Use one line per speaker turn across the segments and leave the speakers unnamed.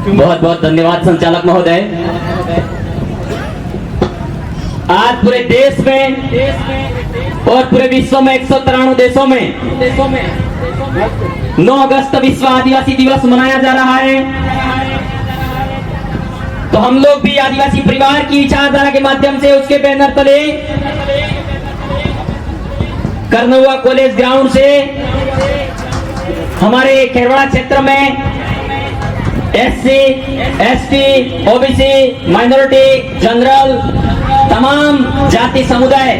बहुत बहुत धन्यवाद संचालक महोदय। आज पूरे देश में और पूरे विश्व में 193 देशों में 9 अगस्त विश्व आदिवासी दिवस मनाया जा रहा है। तो हम लोग भी आदिवासी परिवार की विचारधारा के माध्यम से उसके बैनर तले करनौवा कॉलेज ग्राउंड से हमारे खेरवाड़ा क्षेत्र में SC, ST, OBC, minority, general, तमाम जाति समुदाय,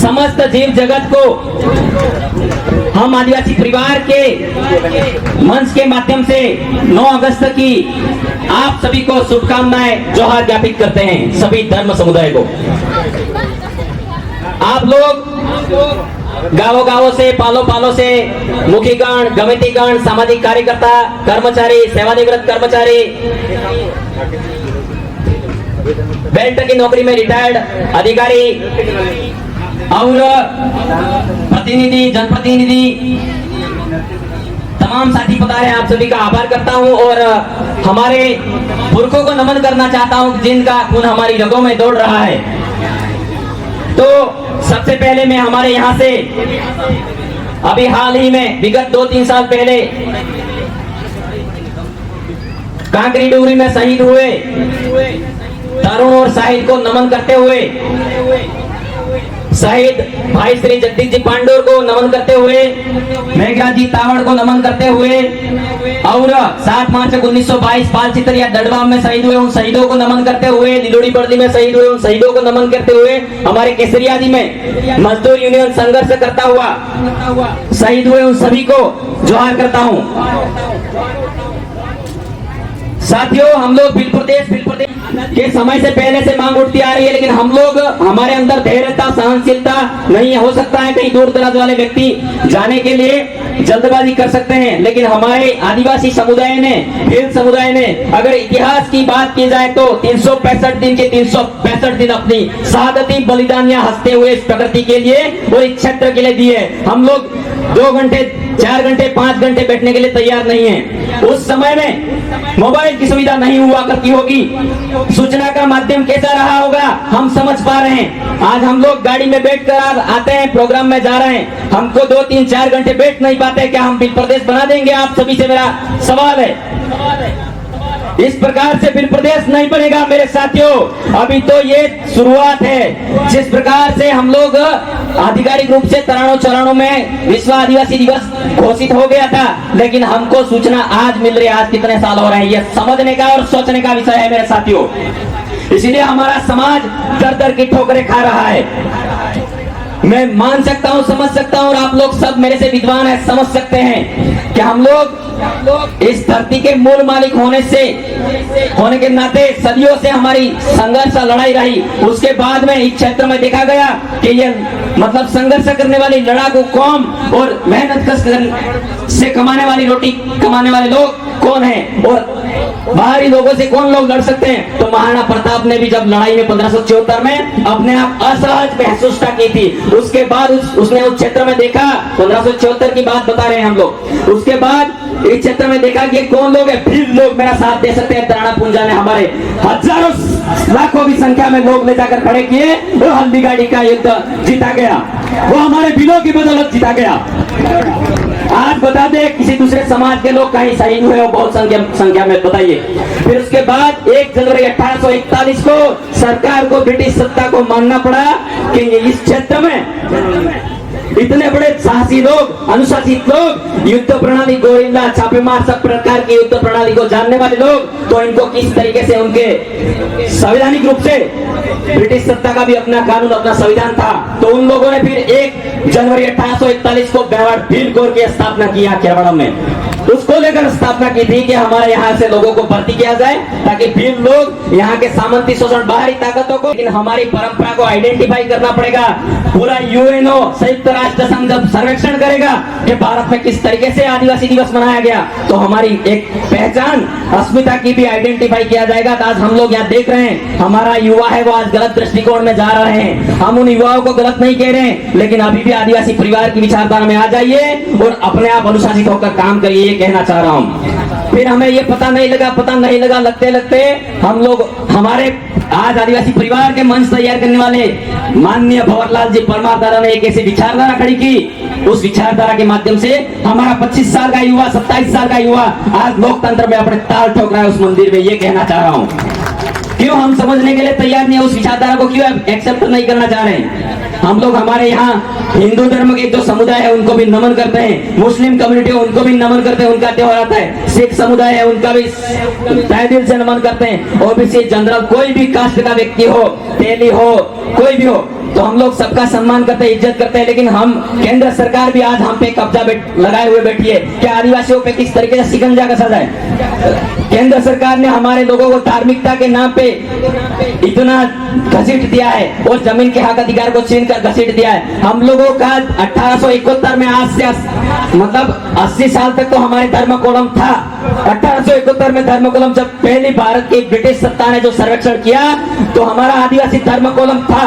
समस्त जीव जगत को हम आदिवासी परिवार के मंच के माध्यम से 9 अगस्त की आप सभी को शुभकामनाएं जोहार ज्ञापित करते हैं। सभी धर्म समुदाय को आप लोग गांवों से पालों से मुखीगण, गमितीगण, सामाजिक कार्यकर्ता, कर्मचारी, सेवानिवृत्त कर्मचारी, बेल्ट की नौकरी में रिटायर्ड अधिकारी और प्रतिनिधि, जनप्रतिनिधि, तमाम साथी पधारे, आप सभी का आभार करता हूं और हमारे पुरखों को नमन करना चाहता हूं जिनका खून हमारी रगों में दौड़ रहा है। तो सबसे पहले मैं हमारे यहाँ से अभी हाल ही में विगत 2-3 साल पहले कांकरी डोगरी में शहीद हुए तरुण और शाहिद को नमन करते हुए, शहीद भाई श्री जगदीश जी पांडोर को नमन करते हुए, मेघराज जी तावड़ को नमन करते हुए और 7 मार्च 1922 पाल चितरिया दड़बाम में शहीद हुए उन शहीदों को नमन करते हुए, लिलोड़ी बर्दी में शहीद हुए उन शहीदों को नमन करते हुए, हमारे केसरिया जी में मजदूर यूनियन संघर्ष करता हुआ शहीद हुए उन सभी को जोहार करता हूँ। साथियों, हम लोग बिल प्रदेश के समय से पहले से मांग उठती आ रही है, लेकिन हम लोग, हमारे अंदर धैर्यता, सहनशीलता नहीं है। हो सकता है कहीं दूर दराज वाले व्यक्ति जाने के लिए जल्दबाजी कर सकते हैं, लेकिन हमारे आदिवासी समुदाय ने, भील समुदाय ने, अगर इतिहास की बात की जाए तो 365 दिन के 365 दिन अपनी शहादती बलिदानियां हंसते हुए इस प्रकृति के लिए और इस क्षेत्र के लिए दिए। हम लोग 2 घंटे, 4 घंटे, 5 घंटे बैठने के लिए तैयार नहीं है। उस समय में मोबाइल की सुविधा नहीं हुआ करती होगी, सूचना का माध्यम कैसा रहा होगा हम समझ पा रहे हैं। आज हम लोग गाड़ी में बैठकर आते हैं, प्रोग्राम में जा रहे हैं, हमको 2, 3, 4 घंटे बैठ नहीं पाते, क्या हम बिल प्रदेश बना देंगे? आप सभी से मेरा सवाल है। इस प्रकार से बिल प्रदेश नहीं बनेगा मेरे साथियों। अभी तो ये शुरुआत है। जिस प्रकार से हम लोग आधिकारिक रूप से तरानों में विश्व आदिवासी दिवस घोषित हो गया था, लेकिन हमको सूचना आज मिल रही है। आज कितने साल हो रहे हैं, ये समझने का और सोचने का विषय है मेरे साथियों। इसीलिए हमारा समाज दर की ठोकरें खा रहा है। मैं मान सकता हूँ, समझ सकता हूँ और आप लोग सब मेरे से विद्वान है, समझ सकते हैं कि हम लोग इस धरती के मूल मालिक होने के नाते सदियों से हमारी संघर्ष लड़ाई रही। उसके बाद में इस क्षेत्र में देखा गया कि ये मतलब संघर्ष करने वाली लड़ाकू कौम और मेहनत कश से कमाने वाली रोटी कमाने वाले लोग कौन है और बाहरी लोगों से कौन लोग लड़ सकते हैं। तो महाराणा प्रताप ने भी जब लड़ाई में 1574 में अपने आप असहज महसूसता की थी, उसके बाद उसने उस क्षेत्र में देखा, 1574 की बात बता रहे हैं हम लोग, उसके बाद इस क्षेत्र में देखा कि कौन लोग है, भील लोग मेरा साथ दे सकते हैं। तराना पुंजा ने हमारे हजारों लाखों की संख्या में लोग ले जाकर खड़े किए और हल्दीघाटी का युद्ध जीता गया, वो हमारे भीलों की बदौलत जीता गया। आज बता दे किसी दूसरे समाज के लोग कहीं शहीद हुए हो बहुत संख्या में, बताइए। फिर उसके बाद 1 जनवरी 1841 को सरकार को, ब्रिटिश सत्ता को मानना पड़ा कि इस क्षेत्र में इतने बड़े साहसी लोग, अनुशासित लोग, युद्ध प्रणाली, गोरिल्ला, छापेमार, सब प्रकार की युद्ध प्रणाली को जानने वाले लोग, तो इनको किस तरीके से उनके संवैधानिक रूप से, ब्रिटिश सत्ता का भी अपना कानून, अपना संविधान था, तो उन लोगों ने फिर 1 जनवरी 1841 को बेवाड़ भील कोर की स्थापना की खेरवाड़ा में। उसको लेकर स्थापना की थी कि हमारे यहाँ से लोगों को भर्ती किया जाए ताकि भील लोग यहाँ के सामंती शोषण, बाहरी ताकतों को, लेकिन हमारी परंपरा को आइडेंटिफाई करना पड़ेगा। पूरा यूएनओ, संयुक्त राष्ट्र संघ जब सर्वेक्षण करेगा कि भारत में किस तरीके से आदिवासी दिवस मनाया गया, तो हमारी एक पहचान, अस्मिता की भी आइडेंटिफाई किया जाएगा। तो आज हम लोग यहाँ देख रहे हैं, हमारा युवा है वो आज गलत दृष्टिकोण में जा रहे हैं। हम उन युवाओं को गलत नहीं कह रहे हैं, लेकिन अभी भी आदिवासी परिवार की विचारधारा में आ जाइए और अपने आप अनुशासित होकर काम करिए, कहना चाह रहा हूँ। फिर हमें ये पता नहीं लगा लगते लगते हम लोग हमारे आज आदिवासी परिवार के मंच तैयार करने वाले माननीय भंवरलाल जी परमार दादा ने एक ऐसी विचारधारा खड़ी की। उस विचारधारा के माध्यम से हमारा 25 साल का युवा, 27 साल का युवा आज लोकतंत्र में अपने ताल ठोक रहा है उस मंदिर में। ये कहना चाह रहा हूँ, क्यों हम समझने के लिए तैयार नहीं है, उस विचारधारा को क्यों एक्सेप्ट नहीं करना चाह रहे हैं। हम लोग हमारे यहाँ हिंदू धर्म के जो समुदाय है उनको भी नमन करते हैं, मुस्लिम कम्युनिटी है उनको भी नमन करते हैं, उनका त्योहार आता है, सिख समुदाय है उनका भी तहे दिल से नमन करते हैं। ओबीसी जनरल कोई भी कास्ट का व्यक्ति हो, तेली हो, कोई भी हो, तो हम लोग सबका सम्मान करते हैं, इज्जत करते हैं। लेकिन हम केंद्र सरकार भी आज हम पे कब्जा लगाए हुए बैठी है कि आदिवासियों पे किस तरीके से शिकंजा कसा जाए। केंद्र सरकार ने हमारे लोगों को धार्मिकता के नाम पे इतना घसीट दिया है और जमीन के हक अधिकार को छीन कर घसीट दिया है। हम लोगों का 1871 में आज से मतलब 80 साल तक तो हमारे धर्म कोलम था। 1871 में धर्म कोलम जब पहली भारत की ब्रिटिश सत्ता ने जो सर्वेक्षण किया तो हमारा आदिवासी धर्म कोलम था।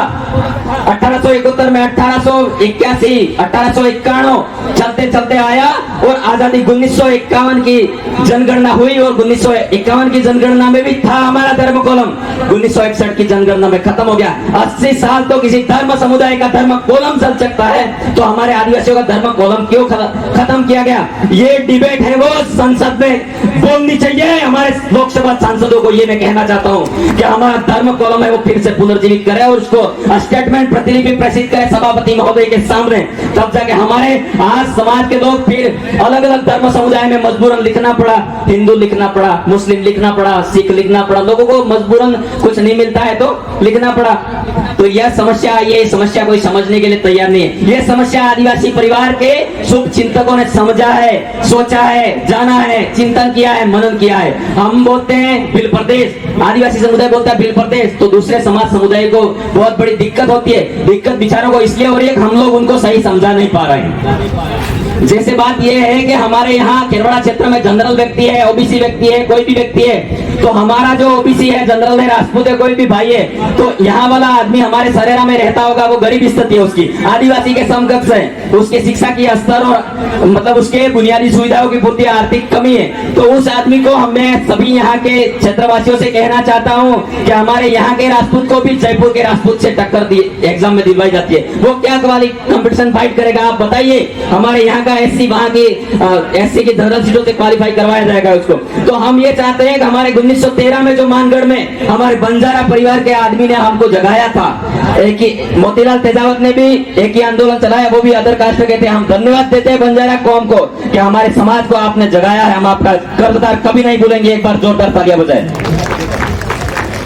1871 में 1881, 1891 चलते चलते आया और आजादी 1951 की जनगणना हुई और 1951 की जनगणना में भी था हमारा धर्म कोलम। 1961 की जनगणना में खत्म हो गया। 80 साल तो किसी धर्म समुदाय का धर्म कोलम चल सकता है, तो हमारे आदिवासियों का धर्म कोलम क्यों खत्म किया गया? ये डिबेट है वो संसद में बोलनी चाहिए। हमारे लोकसभा सांसदों को ये मैं कहना चाहता हूँ कि हमारा धर्म कोलम है वो फिर से पुनर्जीवित करे और उसको स्टेटमेंट प्रतिलिपि प्रेषित करे सभापति महोदय के सामने, तब जाके हमारे आज समाज के लोग फिर अलग अलग धर्म समुदाय में मजबूरन लिखना पड़ा, हिंदू लिखना पड़ा, मुस्लिम लिखना पड़ा, सिख लिखना पड़ा, लोगों को मजबूरन कुछ नहीं मिलता है तो लिखना पड़ा। तो यह समस्या कोई समझने के लिए तैयार नहीं है। यह समस्या आदिवासी परिवार के शुभ चिंतकों ने समझा है, सोचा है, जाना है, चिंतन किया है, मनन किया है। हम बोलते हैं बिल प्रदेश, आदिवासी समुदाय बोलता है बिल प्रदेश, तो दूसरे समाज समुदाय को बहुत बड़ी दिक्कत होती है। दिक्कत विचारों को इसलिए हो रही है कि हम लोग उनको सही समझा नहीं पा रहे हैं। जैसे बात यह है कि हमारे यहाँ केरवाड़ा क्षेत्र में जनरल व्यक्ति है, ओबीसी व्यक्ति है, कोई भी व्यक्ति है, तो हमारा जो ओबीसी है, जनरल है, राजपूत है, कोई भी भाई है, तो यहाँ वाला आदमी हमारे सरेरा में रहता होगा, वो गरीब स्थिति है उसकी, आदिवासी के समकक्ष है, उसके शिक्षा की स्तर और मतलब उसके बुनियादी सुविधाओं की पूर्ति, आर्थिक कमी है, तो उस आदमी को मैं सभी यहाँ के क्षेत्रवासियों से कहना चाहता हूँ कि हमारे यहाँ के राजपूत को भी जयपुर के राजपूत से टक्कर एग्जाम में दिलवाई जाती है। वो क्या कंपटीशन फाइट करेगा आप बताइए? हमारे यहाँ एससी वहां की एससी की जनरल सीटों से क्वालिफाई करवाया जाएगा उसको। तो हम ये चाहते हैं कि हमारे 1913 में जो मानगढ़ में हमारे बंजारा परिवार के आदमी ने हमको जगाया था, एक ही मोतीलाल तेजावत ने भी एक ही आंदोलन चलाया, वो भी अदर कास्ट के थे। हम धन्यवाद देते हैं बंजारा कौम को कि हमारे समाज को आपने जगाया है, हम आपका कर्जदार कभी नहीं भूलेंगे। एक बार जोरदार तालियां बजाएं।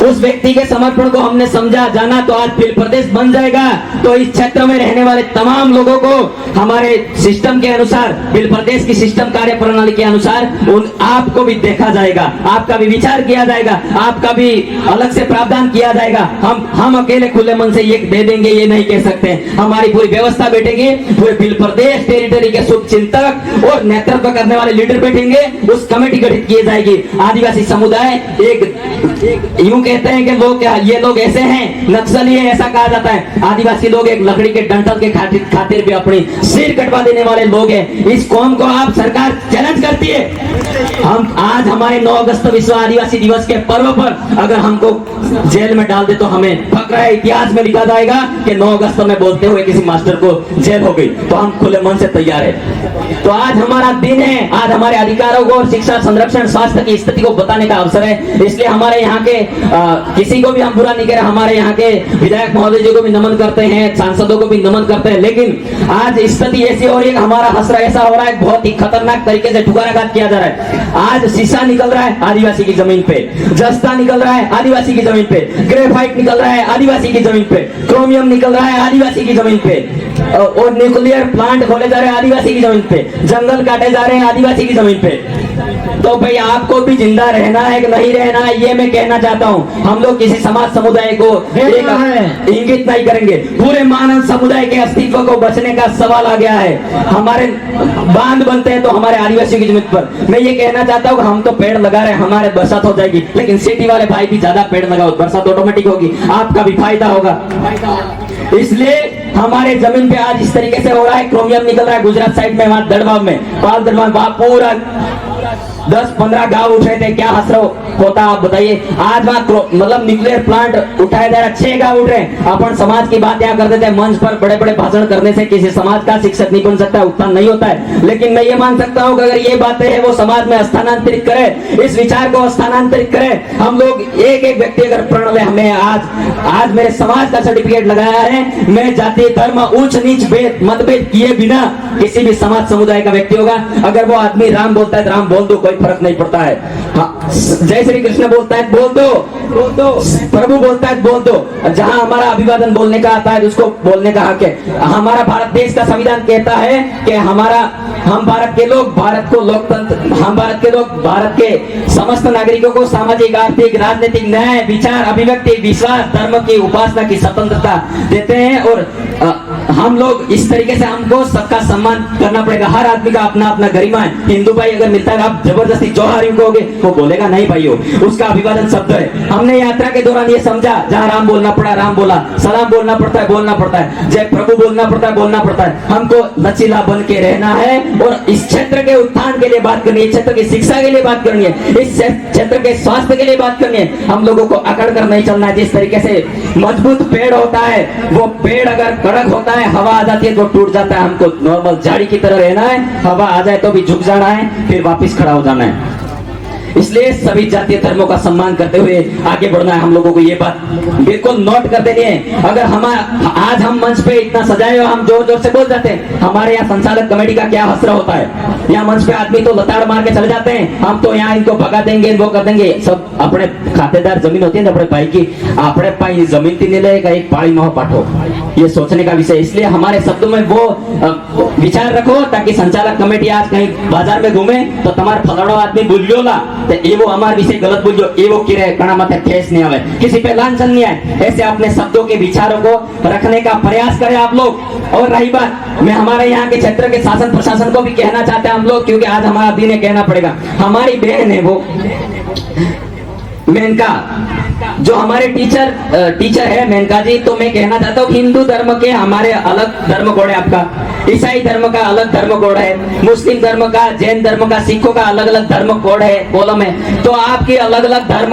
उस व्यक्ति के समर्पण को हमने समझा, जाना, तो आज बिल प्रदेश बन जाएगा। तो इस क्षेत्र में रहने वाले तमाम लोगों को हमारे सिस्टम के अनुसार, बिल प्रदेश की सिस्टम कार्य प्रणाली के अनुसार उन आपको भी देखा जाएगा, आपका भी विचार किया जाएगा, आपका भी अलग से प्रावधान किया जाएगा। हम अकेले खुले मन से ये दे देंगे ये नहीं कह सकते। हमारी पूरी व्यवस्था बैठेगी, पूरे बिल प्रदेश टेरिटरी के शुभ चिंतक और नेतृत्व करने वाले लीडर बैठेंगे, उस कमेटी गठित की जाएगी। आदिवासी समुदाय एक यूं कहते हैं कि लोग ये लोग ऐसे हैं, नक्सली है, ऐसा कहा जाता है। आदिवासी लोग एक लकड़ी के डंठल के खातिर भी अपनी सिर कटवा देने वाले लोग हैं। इस कौम को आप सरकार चैलेंज करती है। हम आज हमारे 9 अगस्त विश्व आदिवासी दिवस के पर्व पर अगर हमको जेल में डाल दे तो हमें फक्र है, इतिहास में लिखा जाएगा कि 9 अगस्त में बोलते हुए किसी मास्टर को जेल हो गई। तो हम खुले मन से तैयार है। तो आज हमारा दिन है, आज हमारे अधिकारों को, शिक्षा, संरक्षण, स्वास्थ्य की स्थिति को बताने का अवसर है। इसलिए हमारे यहाँ के किसी को भी हम बुरा नहीं कह रहे, हमारे यहाँ के विधायक महोदय जी को भी नमन करते हैं, सांसदों को भी नमन करते हैं। लेकिन आज स्थिति ऐसी हो रही है, हमारा हसरा ऐसा हो रहा है, बहुत ही खतरनाक तरीके से ठुकाराघात किया जा रहा है। आज शीशा निकल रहा है आदिवासी की जमीन पे, जस्ता निकल रहा है आदिवासी की जमीन पे, ग्रेफाइट निकल रहा है आदिवासी की जमीन पे, क्रोमियम निकल रहा है आदिवासी की जमीन पे, और न्यूक्लियर प्लांट खोले जा रहे हैं आदिवासी की जमीन पे, जंगल काटे जा रहे हैं आदिवासी की जमीन पे। तो भाई आपको भी जिंदा रहना है कि नहीं रहना है, ये मैं कहना चाहता हूँ। हम लोग किसी समाज समुदाय को इंगित नहीं करेंगे, पूरे मानव समुदाय के अस्तित्व को बचने का सवाल आ गया है। हमारे बांध बनते हैं तो हमारे आदिवासियों की जमीन पर। मैं ये कहना चाहता हूँ हम तो पेड़ लगा रहे हैं, हमारे बरसात हो जाएगी, लेकिन सिटी वाले भाई भी ज्यादा पेड़ लगाओ, बरसात ऑटोमेटिक होगी, आपका भी फायदा होगा। इसलिए हमारे जमीन पे आज इस तरीके से हो रहा है, क्रोमियम निकल रहा है गुजरात साइड में, वहां दड़वा में, पाल दड़वा, वहां पूरा 10-15 गांव उठे थे, क्या हसर होता आप बताइए। आज वहाँ मतलब न्यूक्लियर प्लांट उठाया जा रहा, 6 गांव उठ रहे। अपन समाज की बात यहाँ करते थे, मंच पर बड़े बड़े भाषण करने से किसी समाज का शिक्षक नहीं बन सकता, उत्थान नहीं होता है। लेकिन मैं ये मान सकता हूँ कि अगर ये बातें है वो समाज में स्थानांतरित करे, इस विचार को स्थानांतरित करे। हम लोग एक एक व्यक्ति अगर प्रण ले, हमें आज मेरे समाज का सर्टिफिकेट लगाया है, मैं जाति धर्म ऊंच नीच भेद मतभेद किए बिना किसी भी समाज समुदाय का व्यक्ति होगा। अगर वो आदमी राम बोलता है तो राम बोल दो, कोई फर्क नहीं पड़ता है। हाँ, जय श्री कृष्ण बोलता है बोल दो, प्रभु बोलता है बोल दो। जहां हमारा अभिवादन बोलने का आता है उसको बोलने का हक है। हमारा भारत देश का संविधान कहता है कि हम भारत के लोग भारत को लोकतंत्र, हम भारत के लोग भारत के समस्त नागरिकों को सामाजिक आर्थिक राजनीतिक न्याय विचार अभिव्यक्ति विश्वास धर्म की उपासना की स्वतंत्रता देते हैं। और हम लोग इस तरीके से हमको सबका सम्मान करना पड़ेगा। हर आदमी का अपना अपना गरिमा है। हिंदू भाई अगर मिलता है आप जबरदस्ती जोहार कहोगे, वो बोलेगा नहीं भाइयों, उसका अभिवादन शब्द है। हमने यात्रा के दौरान ये समझा, जहाँ राम बोलना पड़ा राम बोला, सलाम बोलना पड़ता है बोलना पड़ता है, जय प्रभु बोलना पड़ता है बोलना पड़ता है। हमको लचीला बन के रहना है और इस क्षेत्र के उत्थान के लिए बात करनी है, क्षेत्र की शिक्षा के लिए बात करनी है, इस क्षेत्र के स्वास्थ्य के लिए बात करनी है। हम लोगों को अकड़ कर नहीं चलना है। जिस तरीके से मजबूत पेड़ होता है, वो पेड़ अगर कड़क होता है, हवा आ जाती है तो टूट जाता है। हमको नॉर्मल झाड़ी की तरह रहना है, हवा आ जाए तो भी झुक जाना है, फिर वापस खड़ा हो जाना है। इसलिए सभी जातीय धर्मों का सम्मान करते हुए आगे बढ़ना है। हम लोगों को ये बात बिल्कुल नोट कर देनी है। अगर आज हम मंच पे इतना सजाए और हम जोर जोर से बोल जाते हैं, हमारे यहाँ संचालक कमेटी का क्या हसरा होता है। यहाँ मंच पे आदमी तो लताड़ मार के चले जाते हैं, हम तो यहाँ इनको भगा देंगे वो कर देंगे। सब अपने खातेदार जमीन होती है ना अपने भाई की, अपने पाई जमीन तीन लेगा एक पाड़ी मह पाठो, ये सोचने का विषय। इसलिए हमारे शब्दों में वो विचार रखो ताकि संचालक कमेटी आज कहीं बाजार में घूमे तो तुम्हारा फलाड़ो आदमी बोलियो ला तो एवो हमारे विषय गलत बोलियो, एवो किरे कणा माथे ठेस नहीं आवे, किसी पे लांछन नहीं आए। ऐसे अपने शब्दों के विचारों को रखने का प्रयास करें आप लोग। और रही बात, मैं हमारे यहाँ के क्षेत्र के शासन प्रशासन को भी कहना चाहते हैं हम लोग, क्योंकि आज हमारा दिन है, कहना पड़ेगा। हमारी बहन है वो मेनका, जो हमारे टीचर है मेनका जी, तो मैं कहना चाहता हूँ हिंदू धर्म के हमारे अलग धर्म कोड है, आपका ईसाई धर्म का अलग धर्म कोड है, मुस्लिम धर्म का, जैन धर्म का, सिखों का अलग अलग धर्म कोड है, कॉलम है। तो आपकी अलग अलग धर्म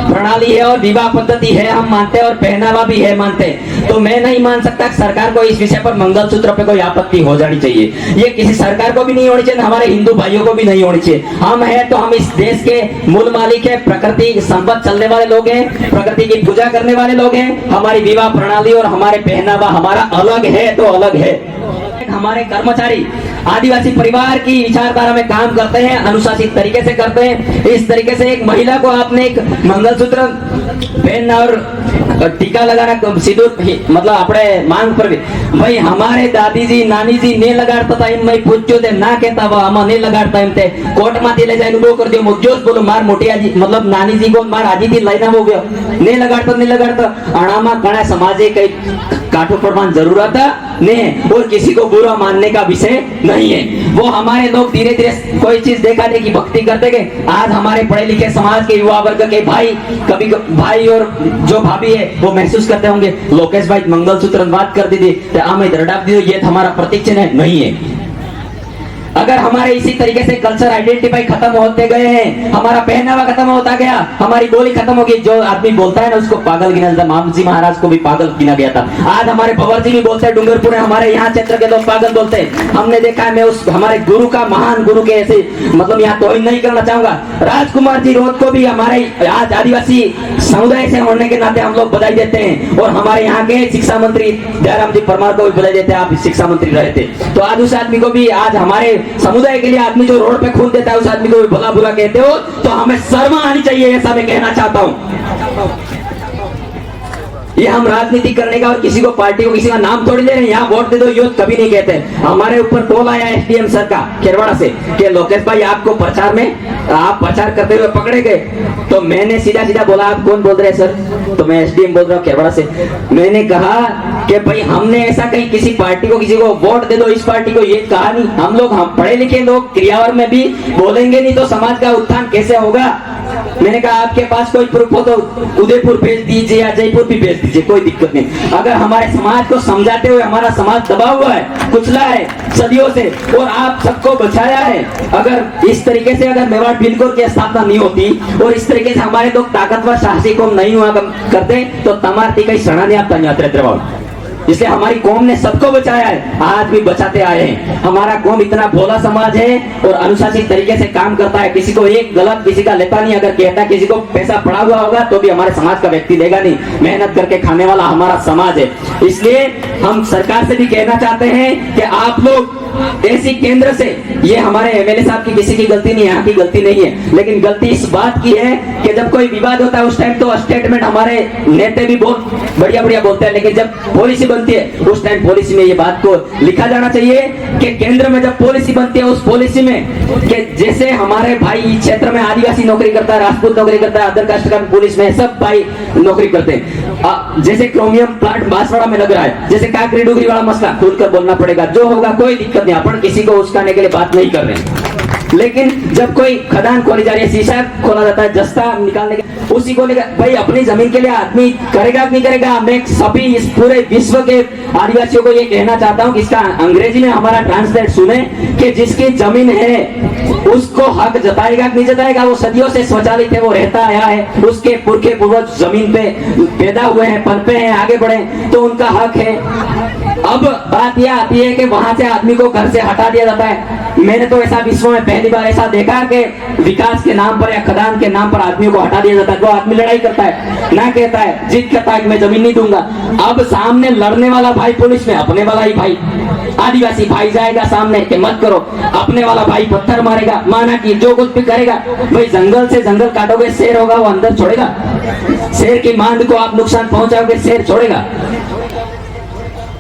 प्रणाली है और विवाह पद्धति है, हम मानते हैं, और पहनावा भी है मानते हैं। तो मैं नहीं मान सकता सरकार को इस विषय पर मंगलसूत्र पे कोई आपत्ति हो जानी चाहिए। ये किसी सरकार को भी नहीं होनी चाहिए, हमारे हिंदू भाइयों को भी नहीं होनी चाहिए। हम है तो हम इस देश के मूल मालिक है, प्रकृति संपत्ति चलने वाले लोग हैं, प्रकृति की पूजा करने वाले लोग हैं। हमारी विवाह प्रणाली और हमारे पहनावा हमारा अलग है तो अलग है। हमारे कर्मचारी आदिवासी परिवार की विचारधारा में काम करते हैं, अनुशासित तरीके से करते हैं। इस तरीके से एक महिला को आपने एक मंगलसूत्र पहनना और टीका लगाना, सिंदूर मतलब अपने मांग पर भी, भाई हमारे दादी जी नानी जी ने लगाड़ता था, मैं पूछो थे ना कहता वो हम नहीं लगाड़ता एम थे कोर्ट में ले जाए वो कर दियो मुझोस बोलो मार मोटिया जी मतलब नानी जी को मार आजी थी लाइना हो गया नहीं लगाड़ता अणामा कणा समाजे कई काटो प्रमाण जरूरत नहीं और किसी को बुरा मानने का विषय नहीं है। वो हमारे लोग धीरे धीरे कोई चीज देखा देखी भक्ति करते गए। आज हमारे पढ़े लिखे समाज के युवा वर्ग के भाई कभी भाई और जो भाभी है वो महसूस करते होंगे लोकेश भाई मंगलसूत्र बात कर दी थी तो हमें दरडाप दी, ये हमारा प्रतीक चिन्ह है, नहीं है। अगर हमारे इसी तरीके से कल्चर आइडेंटिफाई खत्म होते गए हैं, हमारा पहनावा खत्म होता गया, हमारी बोली खत्म होगी, जो आदमी बोलता है ना उसको पागल गिना जाता। मामजी महाराज को भी पागल गिना गया था। आज हमारे भंवर जी भी बोलते हैं, डूंगरपुर हमारे यहाँ क्षेत्र के लोग पागल बोलते हैं। हमने देखा है, मैं उस हमारे गुरु का महान गुरु के ऐसे मतलब यहाँ तोहिन नहीं करना चाहूंगा, राजकुमार जी रोहत को भी हमारे आज आदिवासी समुदाय से होने के नाते हम लोग बधाई देते हैं। और हमारे यहाँ के शिक्षा मंत्री जयराम जी परमार को भी बधाई देते हैं, आप शिक्षा मंत्री रहे थे। तो आज उस आदमी को भी, आज हमारे समुदाय के लिए आदमी जो रोड पे खून देता है उस आदमी को भी भला बुरा कहते हो, तो हमें शर्म आनी चाहिए, ऐसा मैं कहना चाहता हूं। ये हम राजनीति करने का और किसी को पार्टी को किसी का नाम थोड़ी ले रहे हैं, यहाँ वोट दे दो यो कभी नहीं कहते। हमारे ऊपर कॉल आया एसडीएम सर का खेरवाड़ा से कि लोकेश भाई आपको प्रचार में आप प्रचार करते हुए पकड़े गए। तो मैंने सीधा सीधा बोला आप कौन बोल रहे हैं सर? तो मैं एसडीएम बोल रहा हूँ खेरवाड़ा से। मैंने कहा कि भाई हमने ऐसा कहीं किसी पार्टी को किसी को वोट दे दो इस पार्टी को, ये कहा नहीं। हम लोग हम पढ़े लिखे लोग क्रियावर में भी बोलेंगे नहीं तो समाज का उत्थान कैसे होगा? मैंने कहा आपके पास कोई प्रूफ हो तो उदयपुर भेज दीजिए या जयपुर भी भेज दीजिए, कोई दिक्कत नहीं। अगर हमारे समाज को समझाते हुए, हमारा समाज दबा हुआ है, कुचला है सदियों से, और आप सबको बचाया है, अगर इस तरीके से अगर मेवाड़ बिल्कुल की स्थापना नहीं होती और इस तरीके से हमारे लोग ताकतवर साहसी कौम नहीं हुआ करते तो तमारती कई सड़ा नहीं आप तंजाते। इसलिए हमारी कौम ने सबको बचाया है, आज भी बचाते आए हैं। हमारा कौम इतना भोला समाज है और अनुशासित तरीके से काम करता है, किसी को एक गलत किसी का लेता नहीं। अगर कहता है किसी को पैसा पड़ा हुआ होगा तो भी हमारे समाज का व्यक्ति लेगा नहीं, मेहनत करके खाने वाला हमारा समाज है। इसलिए हम सरकार से भी कहना चाहते हैं कि आप लोग ऐसी केंद्र से, ये हमारे एमएलए साहब की किसी की गलती नहीं है, यहाँ की गलती नहीं है, लेकिन गलती इस बात की है कि जब कोई विवाद होता है उस टाइम तो स्टेटमेंट हमारे नेता भी बहुत बढ़िया बढ़िया बोलते हैं, लेकिन जब पॉलिसी बनती है उस टाइम पॉलिसी में ये बात को लिखा जाना चाहिए कि केंद्र में जब पॉलिसी बनती है उस पॉलिसी में कि जैसे हमारे भाई क्षेत्र में आदिवासी नौकरी करता है, राजपूत नौकरी करता है, अदर कास्ट का पुलिस में सब भाई नौकरी करते हैं। जैसे क्रोमियम प्लांट बांसवाड़ा में लग रहा है, जैसे काकरी डुगरी वाला मसला खुलकर बोलना पड़ेगा, जो होगा कोई दिक्कत नहीं, अपन किसी को उस्काने के लिए बात नहीं कर रहे हैं। लेकिन जब कोई खदान खोली जा रही है, शीशा खोला जाता है जस्ता निकालने के, उसी को लेकर भाई अपनी जमीन के लिए आदमी करेगा नहीं करेगा। मैं सभी इस पूरे विश्व के आदिवासियों को ये कहना चाहता हूँ कि इसका अंग्रेजी में हमारा ट्रांसलेट सुने कि जिसकी जमीन है उसको हक जताएगा नहीं जताएगा। वो सदियों से स्वचालित है, वो रहता आया है, उसके पुरखे पूर्वज जमीन पे पैदा हुए हैं, पनपे हैं, आगे बढ़े, तो उनका हक है। अब बात यह आती है कि वहां से आदमी को घर से हटा दिया जाता है। मैंने तो ऐसा विश्व में पहली बार ऐसा देखा कि विकास के नाम पर या खदान के नाम पर आदमियों को हटा दिया जाता है। जो आदमी लड़ाई करता है, ना कहता है, जिद करता है कि मैं जमीन नहीं दूंगा, अब सामने लड़ने वाला भाई पुलिस में अपने वाला ही भाई आदिवासी भाई जाएगा सामने कि मत करो, अपने वाला भाई पत्थर मारेगा, माना कि जो कुछ भी करेगा। भाई जंगल से जंगल काटोगे, शेर होगा वो अंदर छोड़ेगा? शेर की मांद को आप नुकसान पहुंचाओगे, शेर छोड़ेगा?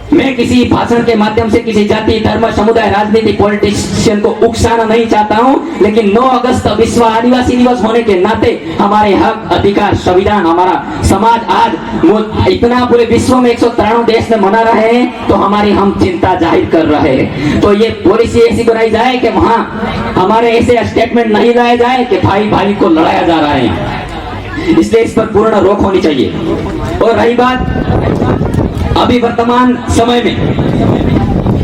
मैं किसी भाषण के माध्यम से किसी जाति, धर्म, समुदाय, राजनीति, पॉलिटिशियन को उकसाना नहीं चाहता हूं, लेकिन 9 अगस्त विश्व आदिवासी दिवस होने के नाते हमारे हक, अधिकार, संविधान, हमारा समाज आज इतना पूरे विश्व में 193 देश में मना रहे हैं, तो हमारी हम चिंता जाहिर कर रहे हैं। तो ये पॉलिसी ऐसी बनाई जाए कि वहां हमारे ऐसे स्टेटमेंट नहीं लाए जाए कि भाई भाई को लड़ाया जा रहा है। इसलिए इस पर पूर्ण रोक होनी चाहिए। और रही बात अभी वर्तमान समय में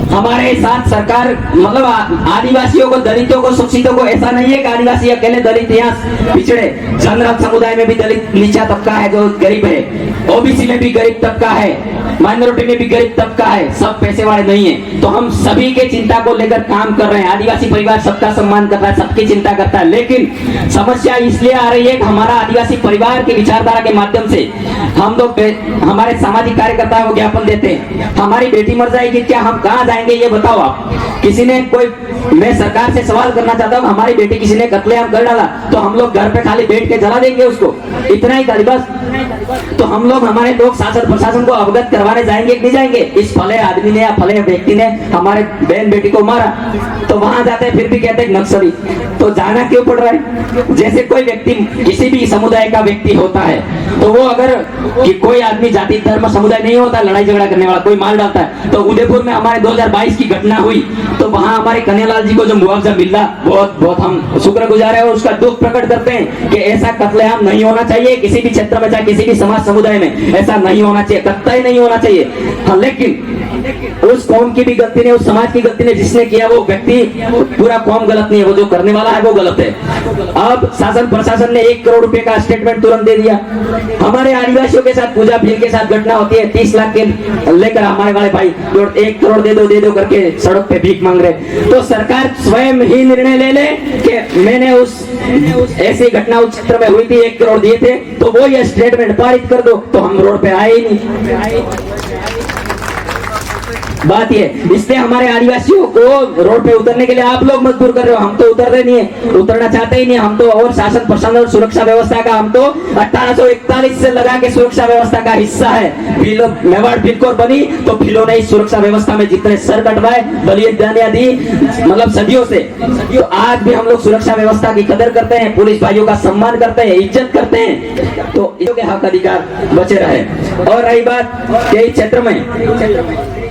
हमारे साथ सरकार, मतलब आदिवासियों को, दलितों को, शोषितों को, ऐसा नहीं है कि आदिवासी अकेले दलित यहाँ पिछड़े, जनरल समुदाय में भी दलित नीचा तबका है जो गरीब है, ओबीसी में भी गरीब तबका है, माइनॉरिटी में भी गरीब तबका है, सब पैसे वाले नहीं है। तो हम सभी के चिंता को लेकर काम कर रहे हैं। आदिवासी परिवार सबका सम्मान करता है, सबकी चिंता करता है, लेकिन समस्या इसलिए आ रही है कि हमारा आदिवासी परिवार की विचारधारा के माध्यम से हम लोग, हमारे सामाजिक कार्यकर्ता है वो ज्ञापन देते हैं, हमारी बेटी मर जाएगी क्या, हम कहाँ जाएंगे ये बताओ आप। किसी ने कोई, मैं सरकार से सवाल करना चाहता हूँ, हमारी बेटी किसी ने कत्लेआम कर डाला तो हम लोग घर पे खाली बैठ के जला देंगे उसको, इतना ही खाली बस? तो हम लोग, हमारे लोग शासन प्रशासन को अवगत करवाने जाएंगे कि नहीं जाएंगे? इस फले आदमी ने या फले व्यक्ति ने हमारे बहन बेटी को मारा, तो वहां जाते हैं फिर भी कहते हैं नक्सली। तो जाना क्यों पड़ रहा है? जैसे कोई व्यक्ति, किसी भी समुदाय का व्यक्ति होता है, तो वो अगर कि कोई आदमी जाति, धर्म, समुदाय नहीं होता लड़ाई झगड़ा करने वाला, कोई मार डालता है। तो उदयपुर में हमारे 2022 की घटना हुई, तो वहां हमारे कन्हैयालाल जी को जो मुआवजा मिला, बहुत बहुत हम शुक्रगुजार है और उसका दुख प्रकट करते हैं कि ऐसा कत्लेआम नहीं होना चाहिए किसी भी क्षेत्र में, चाहे किसी भी समाज समुदाय में, ऐसा नहीं होना चाहिए, कतई नहीं होना चाहिए। हाँ, लेकिन उस कौम की भी गलती नहीं, उस समाज की गलती नहीं, जिसने किया वो व्यक्ति, पूरा कौम गलत नहीं है, वो जो करने वाला है वो गलत है। अब शासन प्रशासन ने 1 करोड़ रुपए का स्टेटमेंट तुरंत दे दिया। हमारे आदिवासियों के साथ, पूजा भील के साथ घटना होती है, 30 लाख के लेकर हमारे वाले भाई 1 करोड़ दे दो करके सड़क पे भीख मांग रहे। तो सरकार स्वयं ही निर्णय ले ले कि मैंने उस ऐसी घटना उस क्षेत्र में हुई थी, 1 करोड़ दिए थे, तो वो ये स्टेटमेंट पारित कर दो, तो हम रोड पे आए ही नहीं। बात ये, इसलिए हमारे आदिवासियों को रोड पे उतरने के लिए आप लोग मजबूर कर रहे हो, हम तो उतरते नहीं है, उतरना चाहते ही नहीं हम तो। और शासन प्रशासन और सुरक्षा व्यवस्था का हम तो 1841 से लगा के सुरक्षा व्यवस्था का हिस्सा है। मेवाड़ बिल्कुल बनी तो फिलो ने इस सुरक्षा व्यवस्था में जितने सर कटवाए, बलिदानियां दी, मतलब सदियों से, तो आज भी हम लोग सुरक्षा व्यवस्था की कदर करते हैं, पुलिस भाइयों का सम्मान करते हैं, इज्जत करते हैं, तो इनके हक अधिकार बचे रहे। और रही बात यही क्षेत्र में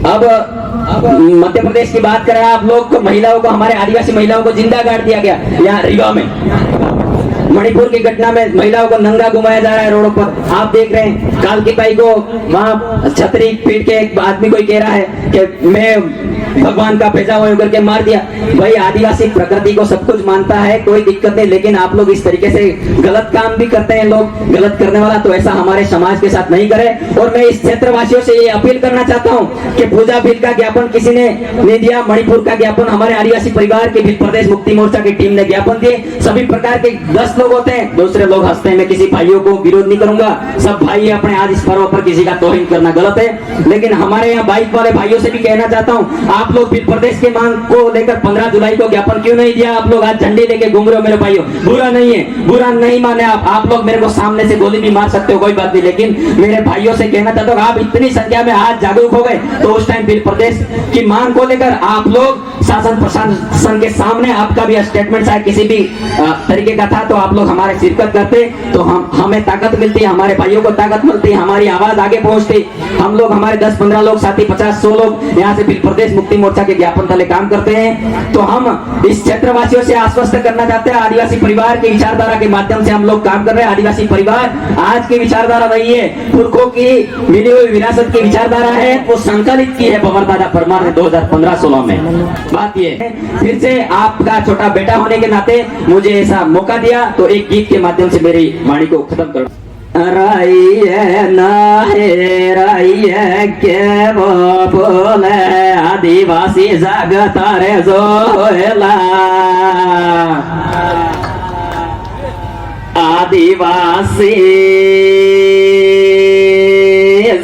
अब मध्य प्रदेश की बात करें आप लोग, महिलाओं को, हमारे आदिवासी महिलाओं को जिंदा गाड़ दिया गया यहाँ रीवा में। मणिपुर की घटना में महिलाओं को नंगा घुमाया जा रहा है रोडों पर। आप देख रहे हैं काल की बाई को वहां छतरी पीट के एक आदमी कोई कह रहा है कि मैं भगवान का भेजा हुआ करके मार दिया। भाई आदिवासी प्रकृति को सब कुछ मानता है, कोई दिक्कत नहीं, लेकिन आप लोग इस तरीके से गलत काम भी करते हैं। लोग गलत करने वाला तो ऐसा हमारे समाज के साथ नहीं करे। और मैं इस क्षेत्रवासियों से ये अपील करना चाहता हूँ कि पूजा बिल का ज्ञापन किसी ने नहीं दिया, मणिपुर का ज्ञापन हमारे आदिवासी परिवार के भी प्रदेश मुक्ति मोर्चा की टीम ने ज्ञापन दिए। सभी प्रकार के 10 लोग होते हैं, दूसरे लोग हंसते हैं। मैं किसी भाइयों को विरोध नहीं करूंगा, सब भाई अपने आज इस पर्व पर किसी का तौहीन करना गलत है। लेकिन हमारे यहाँ बाइक वाले भाइयों से भी कहना चाहता हूँ, आप लोग भी प्रदेश के मांग को लेकर 15 जुलाई को ज्ञापन क्यों नहीं दिया? आप लोग आज झंडे लेके घूम रहे हो मेरे भाइयों, बुरा नहीं है, बुरा नहीं माने आप लोग मेरे को सामने से गोली भी मार सकते हो, कोई बात नहीं। लेकिन मेरे भाइयों से कहना चाहता हूँ, आप इतनी संख्या में आज जागरूक हो गए तो उस टाइम फिर प्रदेश की मांग को लेकर आप लोग शासन प्रशासन के सामने आपका भी स्टेटमेंट चाहे किसी भी तरीके का था तो आप लोग हमारे शिरकत करते तो हमें ताकत मिलती, हमारे भाइयों को ताकत मिलती, हमारी आवाज आगे पहुंचती। हम लोग हमारे 10-15 लोग साथी 50-100 लोग यहाँ से प्रदेश मुक्ति मोर्चा के ज्ञापन तले काम करते हैं। तो हम इस क्षेत्रवासियों से आश्वस्त करना चाहते हैं, आदिवासी परिवार की विचारधारा के माध्यम से हम लोग काम कर रहे हैं। आदिवासी परिवार आज की विचारधारा वही है, पुरखों की मिली हुई विरासत की विचारधारा है, वो संकलित की है भंवर दादा परमार ने 2015-16 में। बात ये फिर से आपका छोटा बेटा होने के नाते मुझे ऐसा मौका दिया तो एक गीत के माध्यम से मेरी वाणी को खत्म कर। राइए नाहे राइए के वो बोले आदिवासी जागता रे जोला, आदिवासी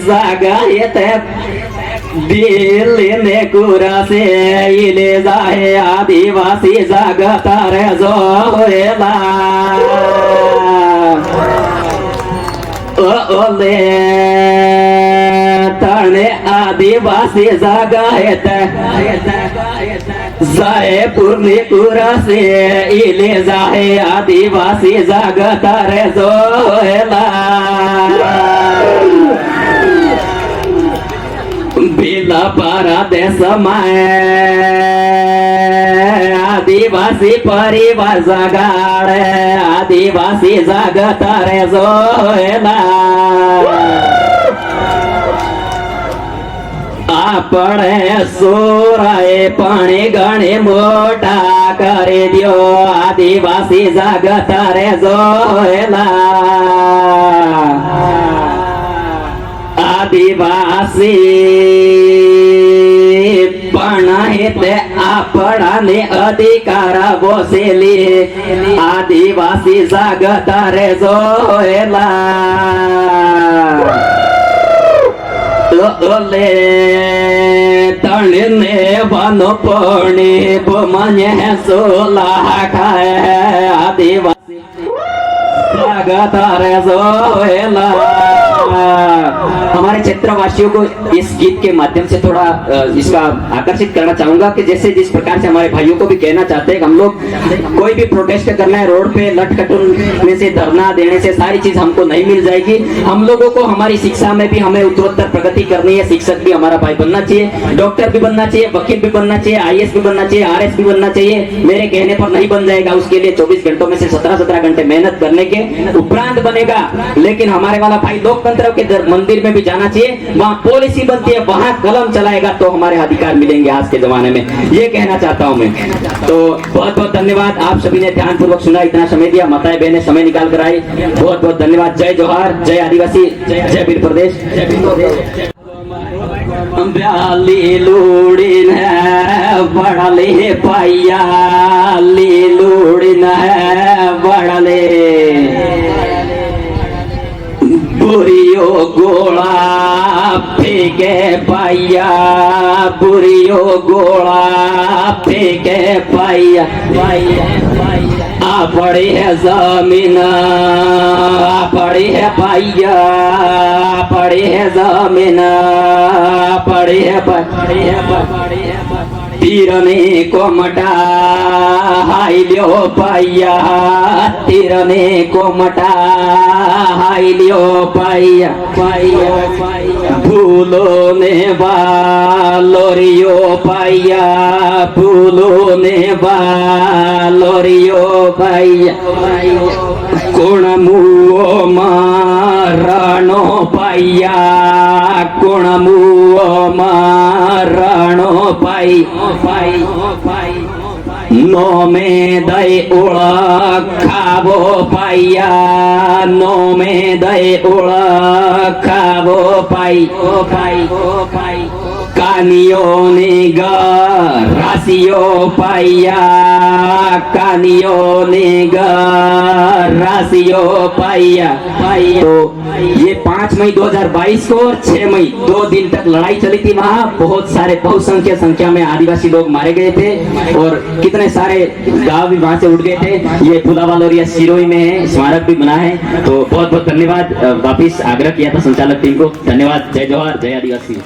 जागते दिल्ली ने कुरा से इले जाए, आदिवासी जागता रे जोला, ओले तने आदिवासी जागायत जाए पूर्णी कुरा से इले जाए, आदिवासी जागता रे जोला, बिला पारा देश में आदिवासी परिवार जगाड़े, आदिवासी जागता रे जोला, आपने सोराए पानी गणे मोटा करे दियो, आदिवासी जागता रे जोला, आदिवासी ते आपणाने अधिकार बसेली, आदिवासी जागता रे जोला, ओले तळने बनो पणी बमने सोला खाए, आदिवासी जागता रे जोला। हमारे क्षेत्रवासियों को इस गीत के माध्यम से थोड़ा इसका आकर्षित करना चाहूंगा कि जैसे जिस प्रकार से हमारे भाइयों को भी कहना चाहते हैं, हम लोग कोई भी प्रोटेस्ट करना है, रोड पे लट कटने से, धरना देने से सारी चीज हमको नहीं मिल जाएगी। हम लोगों को हमारी शिक्षा में भी हमें उत्तरोत्तर प्रगति करनी है। शिक्षक भी हमारा भाई बनना चाहिए, डॉक्टर भी बनना चाहिए, वकील भी बनना चाहिए, IAS भी बनना चाहिए, RS भी बनना चाहिए। मेरे कहने पर नहीं बन जाएगा, उसके लिए 24 घंटों में से 17-17 घंटे मेहनत करने के उपरांत बनेगा। लेकिन हमारे वाला भाई लोकतंत्र के मंदिर में भी जाना चाहिए, वहाँ पॉलिसी बनती है, वहाँ कलम चलाएगा तो हमारे अधिकार मिलेंगे आज के जमाने में, ये कहना चाहता हूँ मैं। तो बहुत बहुत धन्यवाद, आप सभी ने ध्यान पूर्वक सुना, इतना समय दिया, माताएं बहनें समय निकाल कर आई, बहुत बहुत धन्यवाद। जय जोहार, जय आदिवासी, जय वीर प्रदेश, जय वीर प्रदेश। ब्याली लूड़िन है बड़ले पाइया, ली लूड़िन है बड़ले, बुरियो गोला फेंके पाइया, बुरियो गोला फेंके पाइया, आ पड़ी है जमीन, आ पड़ी है पाइया, पड़ी है जमीन, पड़ी है तीरने को मटा हाई लियो पाइया, तीरने को मटा हाई लियो पाइया, पाइया फूलों ने बालोरियो पाया, फूलों ने बालोरियो पाया, कोण मुओ मारणो पाया, कोण मुओ मारणो पाई, नो में दय ओळखावो पाया, नो में दय ओळखावो पाई, कानियो ने रासियो पाया, कानियो ने रासियो पाया। तो ये 5 मई 2022 को और 6 मई 2 दिन तक लड़ाई चली थी। वहाँ बहुत सारे बहुसंख्यक संख्या में आदिवासी लोग मारे गए थे और कितने सारे गांव भी वहां से उठ गए थे। ये फुलावालोरिया सिरोही में स्मारक भी बना है। तो बहुत बहुत धन्यवाद। वापिस आग्रह किया था संचालक टीम को। धन्यवाद। जय जवाहर, जय आदिवासी।